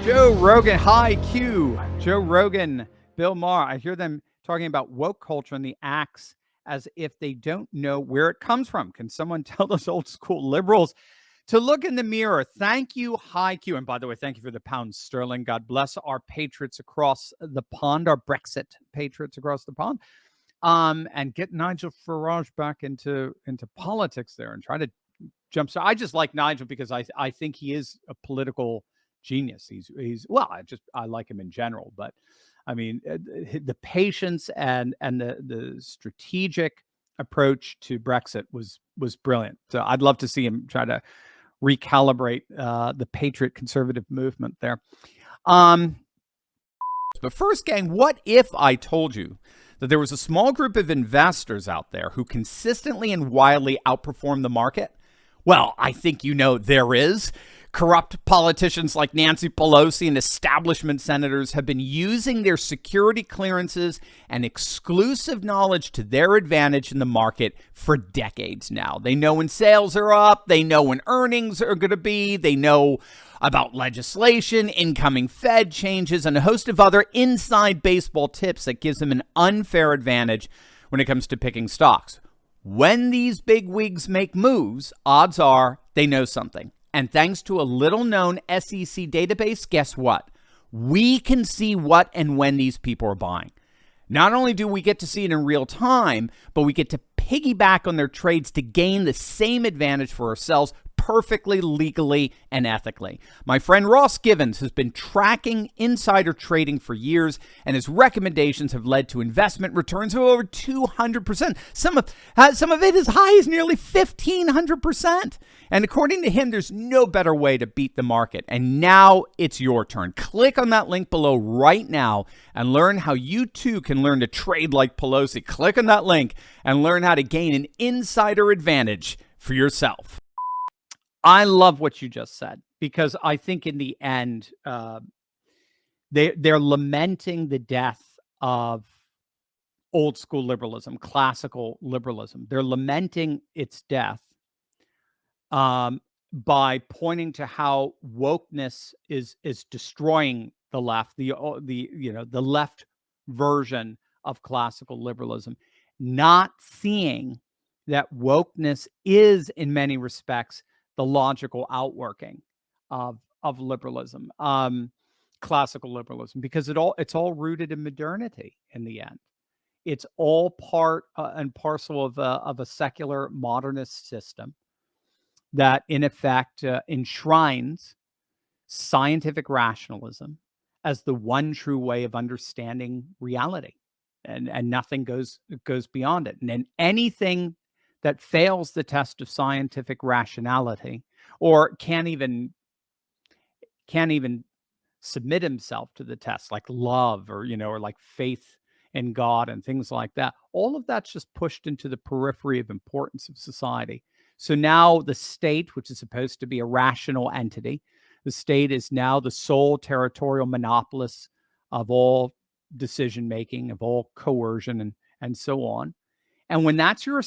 Joe Rogan, hi Q. Joe Rogan, Bill Maher. I hear them talking about woke culture and the acts as if they don't know where it comes from. Can someone tell those old school liberals to look in the mirror? Thank you, hi Q. And by the way, thank you for the pound sterling. God bless our patriots across the pond, our Brexit patriots across the pond. And get Nigel Farage back into politics there and try to jump. So I just like Nigel because I think he is a political genius. He's well, I like him in general, but I mean the patience and the strategic approach to Brexit was brilliant. So I'd love to see him try to recalibrate the patriot conservative movement there. But first, gang, what if I told you that there was a small group of investors out there who consistently and wildly outperform the market? Well, I think you know there is. Corrupt politicians like Nancy Pelosi and establishment senators have been using their security clearances and exclusive knowledge to their advantage in the market for decades now. They know when sales are up. They know when earnings are going to be. They know about legislation, incoming Fed changes, and a host of other inside baseball tips that gives them an unfair advantage when it comes to picking stocks. When these bigwigs make moves, odds are they know something. And thanks to a little-known SEC database, guess what? We can see what and when these people are buying. Not only do we get to see it in real time, but we get to piggyback on their trades to gain the same advantage for ourselves perfectly legally and ethically. My friend Ross Givens has been tracking insider trading for years, and his recommendations have led to investment returns of over 200%. Some of it as high as nearly 1,500%. And according to him, there's no better way to beat the market. And now it's your turn. Click on that link below right now and learn how you too can learn to trade like Pelosi. Click on that link and learn how to gain an insider advantage for yourself. I love what you just said, because I think in the end, they're lamenting the death of old school liberalism, classical liberalism. They're lamenting its death by pointing to how wokeness is destroying the left, the left version of classical liberalism, not seeing that wokeness is in many respects the logical outworking of liberalism, classical liberalism, because it's all rooted in modernity in the end. It's all part and parcel of a secular modernist system that, in effect, enshrines scientific rationalism as the one true way of understanding reality, and nothing goes beyond it. And then anything that fails the test of scientific rationality, or can't even submit himself to the test, like love or like faith in God and things like that, all of that's just pushed into the periphery of importance of society. So now the state, which is supposed to be a rational entity, the state is now the sole territorial monopolist of all decision making, of all coercion, and so on. And when that's your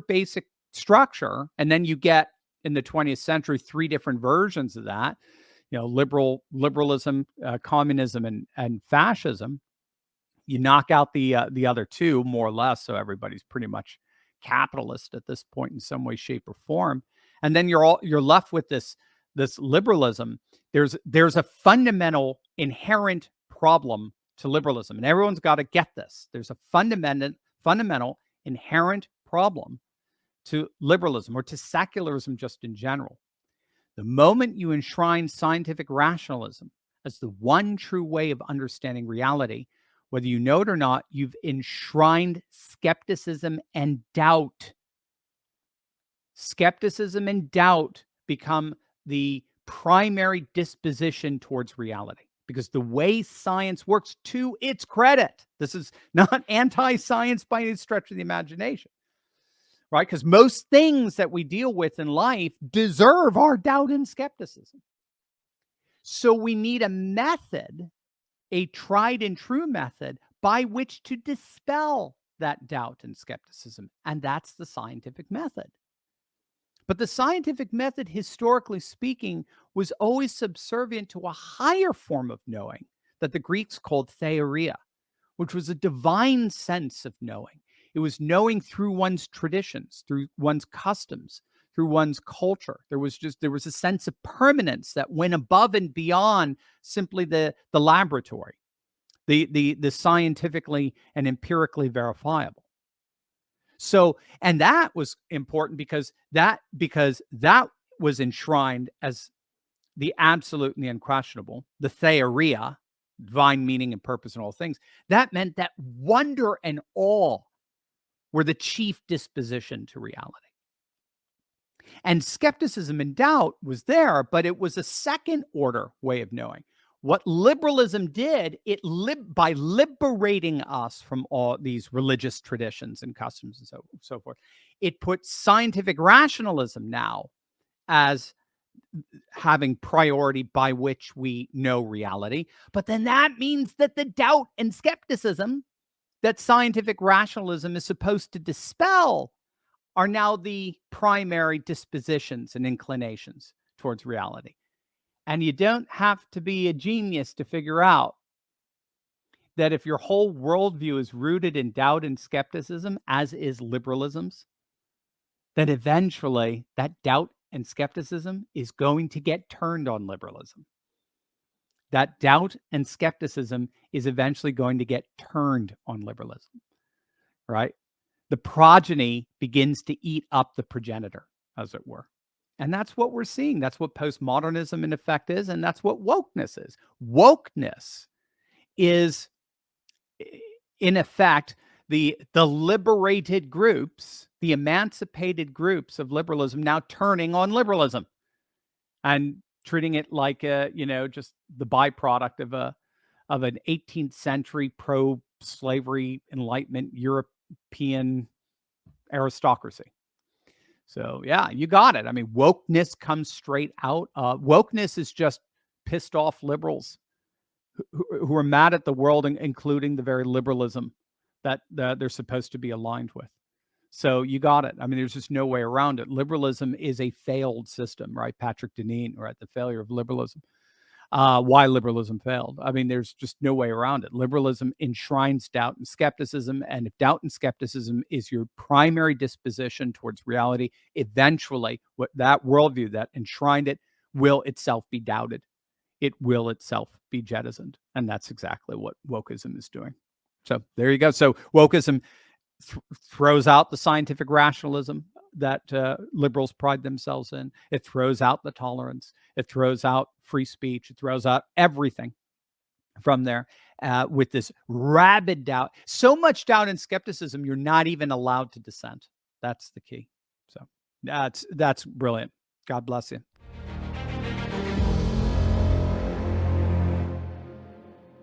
basic structure, and then you get in the 20th century 3 different versions of that, liberalism, communism, and fascism. You knock out the other 2 more or less, so everybody's pretty much capitalist at this point in some way, shape, or form. And then you're left with this liberalism. There's a fundamental inherent problem to liberalism, and everyone's got to get this. There's a fundamental inherent problem to liberalism, or to secularism just in general. The moment you enshrine scientific rationalism as the one true way of understanding reality, whether you know it or not, you've enshrined skepticism and doubt. Skepticism and doubt become the primary disposition towards reality, because the way science works, to its credit, this is not anti-science by any stretch of the imagination, right? Because most things that we deal with in life deserve our doubt and skepticism. So we need a method, a tried and true method, by which to dispel that doubt and skepticism. And that's the scientific method. But the scientific method, historically speaking, was always subservient to a higher form of knowing that the Greeks called theoria, which was a divine sense of knowing. It was knowing through one's traditions, through one's customs, through one's culture. There was a sense of permanence that went above and beyond simply the laboratory, the scientifically and empirically verifiable. So, and that was important because that was enshrined as the absolute and the unquestionable, the theoria, divine meaning and purpose in all things. That meant that wonder and awe were the chief disposition to reality. And skepticism and doubt was there, but it was a second order way of knowing. What liberalism did, by liberating us from all these religious traditions and customs and so forth, it put scientific rationalism now as having priority by which we know reality. But then that means that the doubt and skepticism that scientific rationalism is supposed to dispel are now the primary dispositions and inclinations towards reality. And you don't have to be a genius to figure out that if your whole worldview is rooted in doubt and skepticism, as is liberalism's, then eventually that doubt and skepticism is going to get turned on liberalism. That doubt and skepticism is eventually going to get turned on liberalism, right? The progeny begins to eat up the progenitor, as it were. And that's what we're seeing. That's what postmodernism in effect is, and that's what wokeness is. Wokeness is, in effect, the liberated groups, the emancipated groups of liberalism now turning on liberalism and treating it like just the byproduct of an 18th century pro-slavery Enlightenment European aristocracy. So yeah, you got it. I mean, wokeness comes straight out. Wokeness is just pissed off liberals who are mad at the world, including the very liberalism that they're supposed to be aligned with. So you got it. I mean, there's just no way around it. Liberalism is a failed system, right? Patrick Deneen, right? The failure of liberalism. Why liberalism failed. I mean, there's just no way around it. Liberalism enshrines doubt and skepticism. And if doubt and skepticism is your primary disposition towards reality, eventually what that worldview that enshrined it will itself be doubted. It will itself be jettisoned. And that's exactly what wokeism is doing. So there you go. So wokeism throws out the scientific rationalism that liberals pride themselves in. It throws out the tolerance. It throws out free speech. It throws out everything from there with this rabid doubt. So much doubt and skepticism, you're not even allowed to dissent. That's the key. So that's brilliant. God bless you.